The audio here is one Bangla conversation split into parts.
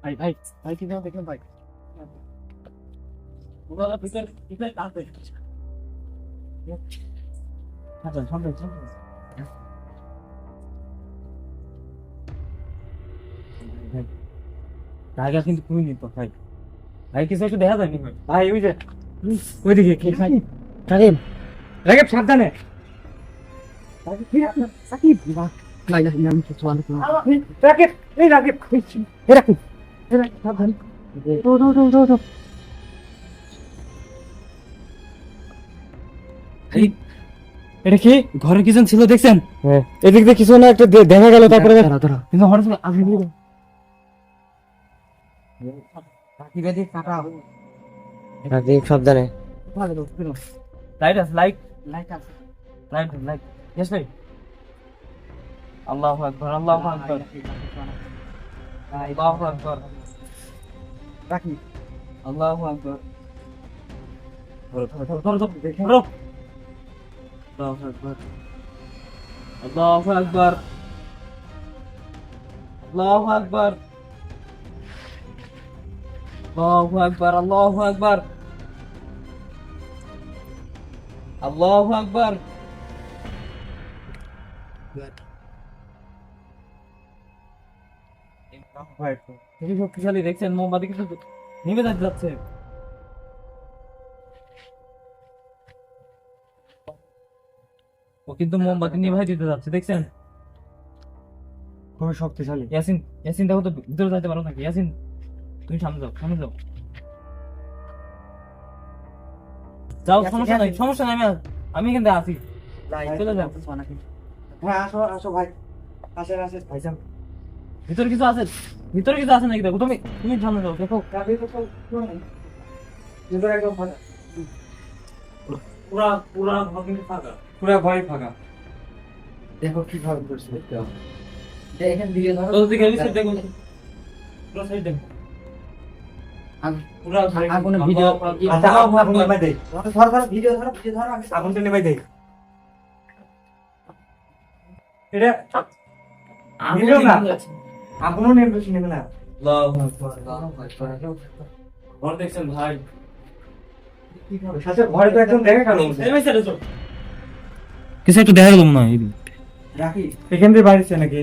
ভাই ভাই ভাই কি যেন দেখলাম ভাই ওরা ভিতর ভিতরে আসবে আচ্ছা সামনে সামনে ভাই জায়গা কিন্তু খুবই নিত ভাই ভাই কিছু একটু দেখা যায়নি ভাই ভাই ওই যে ওইদিকে কি ভাই রাকিব রাকিব সাবধানে সাকিব لا اله الا انت سبحانك রাকিব এই রাকিব এই রাকিব এই রাকিব সাবধানে দো দো দো দো দো এই এটা কি ঘরে কিছু ছিল দেখছেন হ্যাঁ এদিক দিয়ে কিছু না একটা দেখা গেল তারপরে দাঁড়া কিন্তু হঠাৎ করে আমি বলি রাকিব এদিকে কাটা রাকিব সাবধানে লাইট আছে লাইট লাইট আছে লাইট লাইট ইয়েস ভাই আল্লাহু আকবার আল্লাহু আকবার আল্লাহু আকবার রাকিব আল্লাহু আকবার ধরো ধরো ধরো ধরো ধরো আল্লাহু আকবার আল্লাহু আকবার আল্লাহু আকবার আল্লাহু আকবার আল্লাহু আকবার আল্লাহু আকবার খুবই শক্তিশালী দেখছেন মোমবাতি কিন্তু নিভে যাচ্ছে ও কিন্তু মোমবাতি নিভাই দিতে যাচ্ছে দেখছেন খুবই শক্তিশালী ইয়াসিন ইয়াসিন দেখো তো ভিতরে যাইতে পারো নাকি ইয়াসিন তুমি সামনে যাও সামনে যাও যাও সমস্যা নাই আমি এখান থেকে আসি চলে যাও হ্যাঁ আসো আসো ভাই আসেন আসেন ভাইজান ভিতরে কিছু আছে নাকি দেখো তুমি তুমি সামনে যাও দেখো ভিতরে একদম ফাঁকা পুরা পুরা ফাঁকা পুরা ভয় ফাঁকা দেখো কি ভাবে করছে দেখেন দিকে ধরো তো দিকে সাইড দেখো পুরো সাইড দেখো পুরা আগুনে ভিডিও আচ্ছা আগুন নেভাই দেই ধর ধর ভিডিও ধরো আমি আগুনটা নেভাই দেই এটা ভিডিও না আগুনও নেবে না আল্লাহু আকবার আল্লাহু আকবার বড় দেখছেন ভাই কি করে সাথে ভয় তো একদম দেখা গেল এই ভাই স্যার চল কিছু একটু দেখা গেল মনে হয় রাখি এখান থেকে বাইরেছে নাকি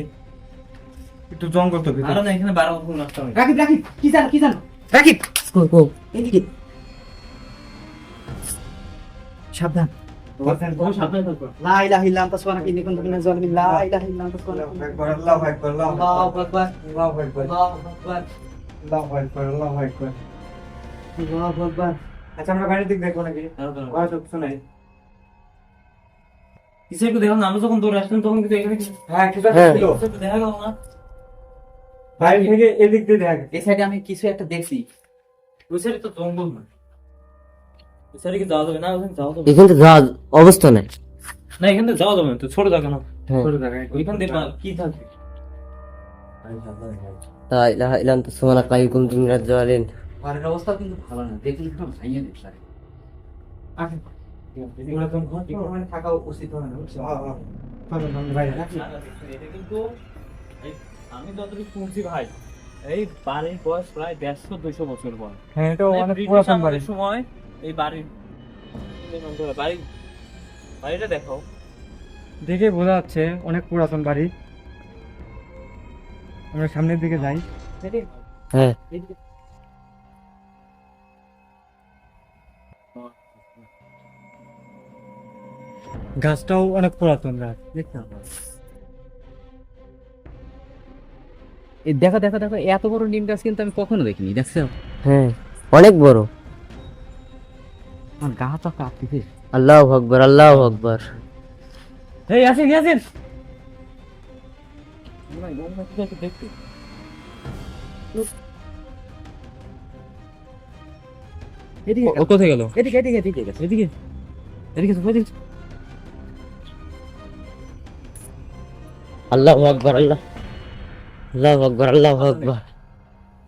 একটু জঙ্গল তো ভিতরে আরে না এখানে 12 বছর নষ্ট হয় রাখি কি জানো রাখি কো এদিকে সাবধান সাবধান থাকো লা ইলাহা ইল্লা আনতা সুবহানাকা ইন্নী কুনতু মিনাজ জালিমিন লা ইলাহা ইল্লা আনতা সুবহানাকা আল্লাহু আকবার আল্লাহু আকবার আল্লাহু আকবার আল্লাহু আকবার আল্লাহু আকবার আল্লাহু আকবার আচ্ছা আমরা বাইরের দিক দেখবো নাকি ঘরে তো কিছু নাই কিছু একটু দেখো না আমি যখন দৌড়ে আসলাম তখন কিন্তু এখানে হ্যাঁ কিছু ছিল একটু দেখা গেল না বাইরে থেকে এদিক দিয়ে দেখা এই সাইডে আমি কিছু একটা দেখছি ওই সাইডে তো জঙ্গল না ওই সাইডে কি যাওয়া যাবে না ওখানে যাওয়া যাবে এখান থেকে যাওয়ার অবস্থা নাই না এখান থেকে যাওয়া যাবে না তো ছোট জায়গা না ছোট জায়গা ওইখান থেকে কি থাকবে লা ইলাহা ইল্লা আনতা সুবহানাকা ইন্নী কুনতু মিনাজ জালিমিন ঘরের অবস্থা কিন্তু ভালো না দেখুন একদম ভাইয়া দিচ্ছে আচ্ছা এগুলো তো মানে থাকা উচিত হয় না বুঝছো ভাই এটা কিন্তু আমি যতটুকু শুনছি ভাই এই বাড়ির বয়স প্রায় 150-200 বছর বয়স হ্যাঁ এটা অনেক পুরাতন বাড়ি সময় এই বাড়ির বাড়িটা দেখো দেখে বোঝা যাচ্ছে অনেক পুরাতন বাড়ি আমরা সামনের দিকে যাই হ্যাঁ গাছটাও অনেক পুরাতন গাছ দেখতে দেখো দেখো দেখো এত বড় নিম গাছ কিন্তু আমি কখনো দেখিনি দেখছো হ্যাঁ অনেক বড় আমার গা তো কাঁপতেছে আল্লাহু আকবার আল্লাহু আকবার এই আসেন আসেন এদিকে ও কোথায় গেল এদিকে এদিকে এদিকে গেছে এদিকে এদিকে এদিকে আল্লাহু আকবার আল্লাহু আকবার আল্লাহু আকবার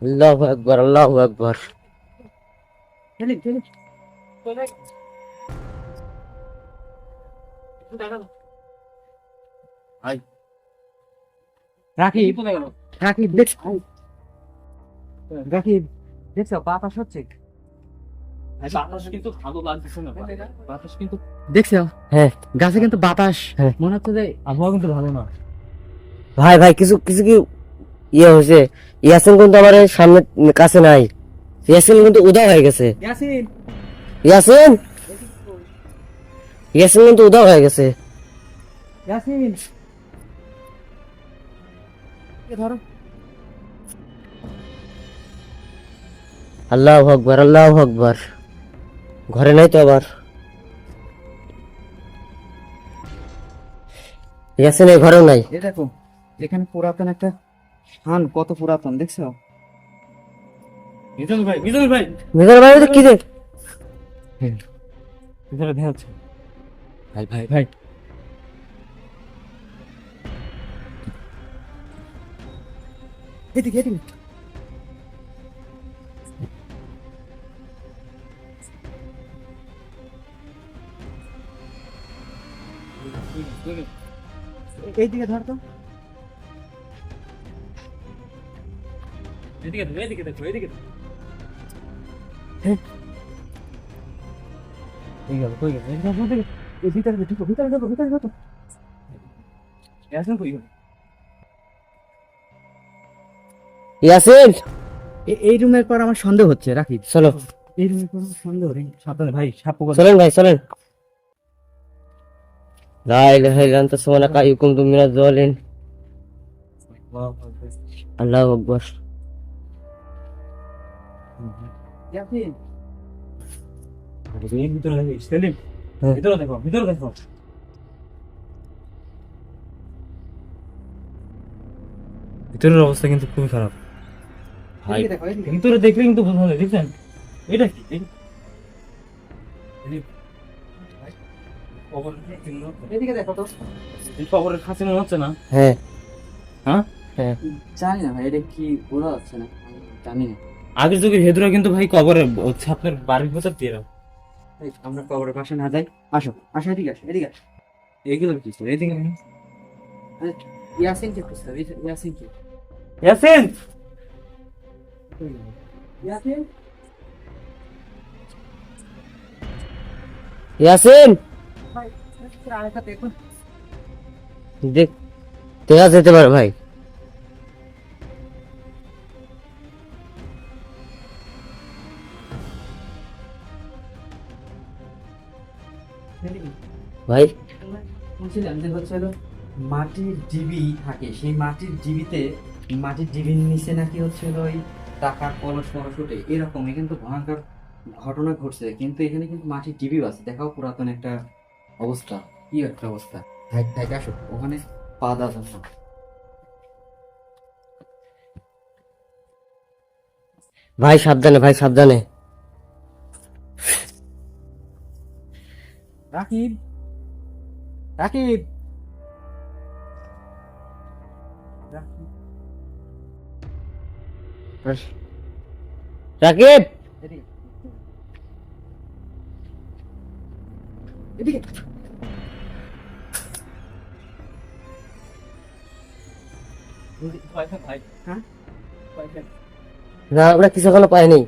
আল্লাহু আকবার আল্লাহু আকবার চলে চলে রাখি রাখি দেখ রাকিব দেখছো বাতাস হচ্ছে ভাই বাতাস কিন্তু ভালো লাগতেছে না ভাই। বাতাস কিন্তু দেখছো হ্যাঁ গাছে কিন্তু বাতাস হ্যাঁ। মনে হচ্ছে যে আবহাওয়া কিন্তু ভালো না। ভাই ভাই কিছু কিছু কি ইয়ে হয়েছে, ইয়াসিন কিন্তু আমার এই সামনে কাছে নাই, ইয়াসিন কিন্তু উধাও হয়ে গেছে, ইয়াসিন ইয়াসিন ইয়াসিন কিন্তু উধাও হয়ে গেছে। ইয়াসিন ধরো আল্লাহু আকবার, আল্লাহু আকবার। ঘরে নাই তো আবার, ইয়াসিন এই ঘরেও নাই। এই দেখো এখানে পুরাতন একটা স্থান, কত পুরাতন দেখছো? মিজানুর ভাই, মিজানুর ভাই, মেঘার বাইরে কি রে? ভিতরে দেখা যাচ্ছে। ভাই ভাই ভাই এদিকে এদিকে এইদিকে ধর তো। এদিকে দেখো, এদিকে দেখো, এদিকে দেখো। এই গেল, কই গেল? এদিকে দেখো, এদিকে। এই ভিতরে ঢুকো, ভিতরে ঢুকো, ভিতরে ঢুকো। ইয়াসিন কই গেল? ইয়াসিন এই রুমের পর আমার সন্দেহ হচ্ছে রাকিব, চলো, এই রুমের পর আমার সন্দেহ হচ্ছে। সাবধানে ভাই, সাপ পোকা। চলেন ভাই চলেন। লা ইলাহা ইল্লা আনতা সুবহানাকা ইন্নী কুনতু মিনাজ জালিমিন। আল্লাহু আকবার। ইয়াসিন এই ভিতরে দেখো, সেলিম। হ্যাঁ। ভিতরে দেখো, ভিতরে দেখো। ভিতরের অবস্থা কিন্তু খুবই খারাপ। ভাই এদিকে দেখো, এদিকে। ভিতরে দেখলে কিন্তু বোঝা যায়, দেখছেন? এটা কি? এদিকে দেখো তো। এই কবরের খাঁচি মনে হচ্ছে না? হ্যাঁ হ্যাঁ? হ্যাঁ জানি না ভাই, এটা কি বোঝা যাচ্ছে না, আমি জানি না। আগের যুগের হেদুরা কিন্তু ভাই কবরে হচ্ছে আপনার বাড়ির ভেতর দিয়ে রাখে। এই, আমরা কবরের পাশে না যাই, আসো আসো, এদিকে আসো, এদিকে আসো। এইগুলো কি? এইদিকে ইয়াসিন কে খুঁজতে হবে, ইয়াসিন কে? ইয়াসিন! ইয়াসিন ইয়াসিন ভাই, আরেকটা দেখুন। দেখ, দেখা যেতে পারে ভাই। ভাই বলছিলাম যে হচ্ছে হলো মাটির ডিবি থাকে, সেই মাটির ডিবিতে, মাটির ডিবির নিচে নাকি হচ্ছে হলো ওই টাকার কলস মলস ওঠে, এরকমই কিন্তু ভয়ঙ্কর ঘটনা ঘটছে। কিন্তু এখানে কিন্তু মাটির ডিবিও আছে, দেখাও পুরাতন একটা অবস্থা, কি একটা অবস্থা। থাক থাক, আসো ওখানে পা দাও না। ভাই সাবধানে, ভাই সাবধানে। রাকিব, রাকিব, রাকিব এদিকে এদিকে। ভাই হ্যাঁ, না, আমরা কিছু এখনো পাইনি।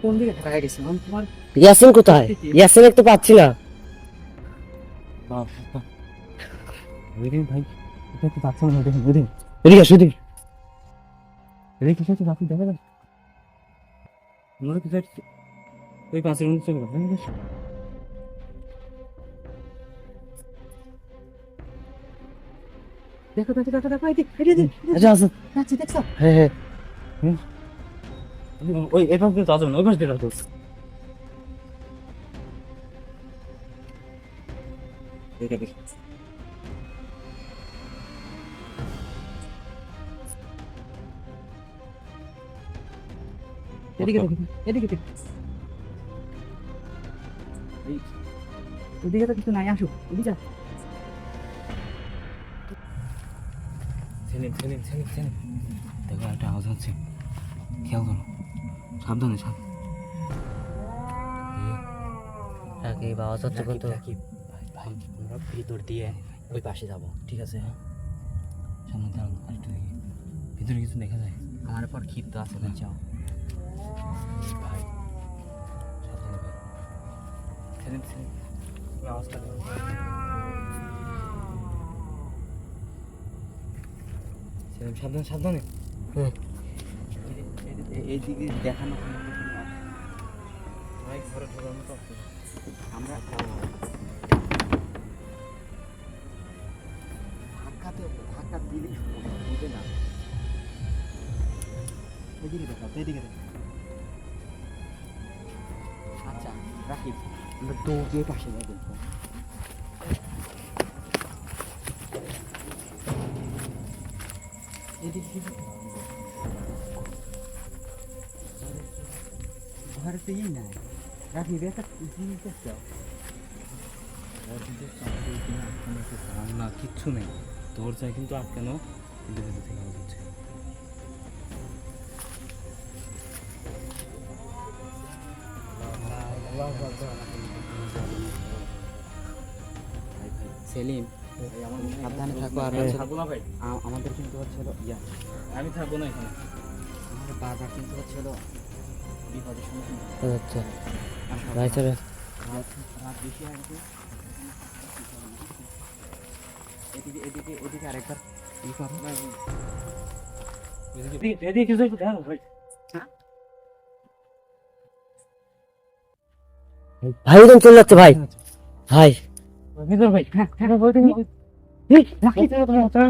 কোন দিকে থাকা গেছে আমি তোমার? ইয়াসিন কোথায়? ইয়াসিন তো পাচ্ছি না। ভাই এটা তো যাচ্ছে না, দেখুন দেখুন এদিকে আসো, এদিকে। এদিকে কিছু একটা যাচ্ছে, দেখা যাচ্ছে। মনে হচ্ছে ওই 5 মিনিট চলে গেল। দেখো দেখো দেখো দেখো, এদিকে এদিকে আচ্ছা আচ্ছা, যাচ্ছে, দেখছো? হ্যাঁ হ্যাঁ। ওই এই পাশ দিয়ে যাওয়া যাবে না, ওই পাশ দিয়ে যাওয়া এদিকে দেখো, এদিকে দেখো। ওদিকে তো কিছু নাই, আসো এদিকে আসো। সেলিম সেলিম সেলিম সেলিম, দেখো একটা আওয়াজ হচ্ছে, খেয়াল করো, সাবধানে সাবধানে। রাকিব আওয়াজ হচ্ছে কিন্তু। ভাই আমরা ভিতর দিয়ে ওই পাশে যাব, ঠিক আছে? সামনে দাঁড়ান, আরেকটু দেখি ভিতরে কিছু দেখা যায়। আমার উপর ক্ষিপ্ত আছে না, যাও ভাই, সাবধানে ভাই। সেলিম, সেলিম, তুমি আওয়াজটা দাও। সেলিম, সাবধানে, সাবধানে। হুম। এইদিকে দেখানো কোনো কিছু না। ভাই ঘরে ঢোকার মতো আছে। আমরা ধাক্কা দিলেই হবে না। এদিকে দেখাও, এদিকে দেখাও। আচ্ছা রাখি, আমরা দৌড়ে পাশে যাই দেখবো। এদিকে ঘরে তো ইয়ে নাই, রাখি একটা জিনিস দাও। না কিচ্ছু নেই, দরজায় কিন্তু আটকানো, কিন্তু ভেতর থেকে আওয়াজ হচ্ছে। সেলিম, সাবধানে থাকো। আর আমি থাকবো না ভাই, আমাদের কিন্তু হচ্ছিল ইয়া, আমি থাকবো না এখানে। আমাদের বাজার কিন্তু হচ্ছিল বিপদের সম্মুখীন। আচ্ছা ভাই চলো। রাত বেশি আসবে। এদিকে এদিকে এদিকে আরেকবার ই করো। এদিকে কিছু একটু দেখো ভাই। ভাই ওজন চলে যাচ্ছে ভাই। ভাই ভিতর ভাই, হ্যাঁ হ্যাঁ বই দেখি। রাখি চলো তোমরা,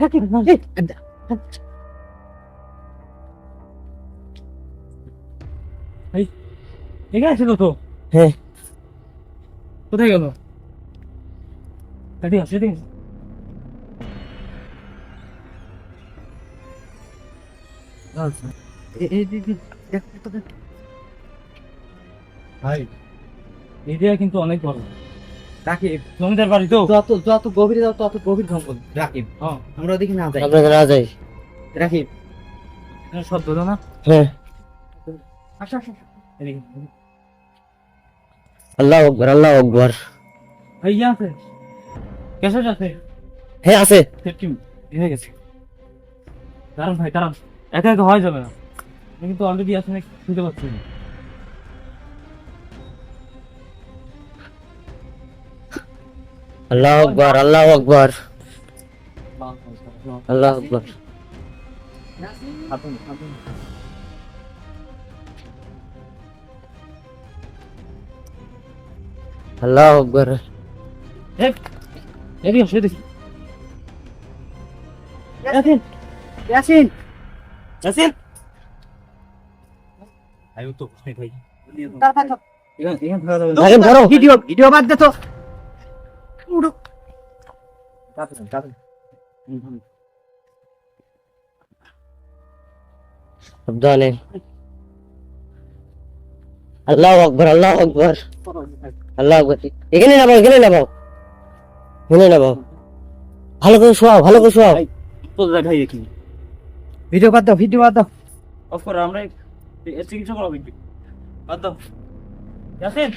রাখি ভাই, এখানে ছিল তো, হ্যাঁ কোথায় গেল? এদিকে আসো, এদিকে আসো। এদিকে দেখো তো, দেখো। ভাই এরিয়া কিন্তু অনেক বড়, রাকিব জমিদার বাড়ি তো। যত যত গভীরে যাও তত গভীর জঙ্গল রাকিব। হ্যাঁ আমরা ওদিকে না যাই আপনাকে না যাই। রাকিব। এখানে সব ধরো না। হ্যাঁ আসো আসো আসো। এদিকে আল্লাহ আকবার, আল্লাহ আকবার। ভাই ইয়ে আছে, ক্যাসেট আছে, হ্যাঁ আছে। সেফটি হয়ে গেছে। দাঁড়ান ভাই দাঁড়ান, একা একা হয়ে যাবে না, আমি কিন্তু অলরেডি আছে না, শুনতে পাচ্ছি না। আল্লাহ আকবার, আল্লাহ আকবার, আল্লাহ আকবার। আপনি আপনি আল্লাহ আকবার। এদিকে আসো, এদিকে। ইয়াসিন, ইয়াসিন, ইয়াসিন আয়ো তো ভাই ভাই, তাড়াতাড়ি এখানে এখানে থাকা যাবে না। ভাই ধরো। ভিডিও ভিডিও বাদ দে তো। উড়ো। তাড়াতাড়ি, তাড়াতাড়ি। সাবধানে। আল্লাহ আকবার, আল্লাহ আকবার, আল্লাহ আকবার। এখানে নামাও, এখানে নামাও, এখানে নামাও। ভালো করে শোয়াও, ভালো করে শোয়াও। তো যাই ভাই এখানে ভিডিও বাদ দাও, ভিডিও বাদ দাও। অফ করো, আমরা চিকিৎসা করাবো, বাদ দাও। ইয়াসিন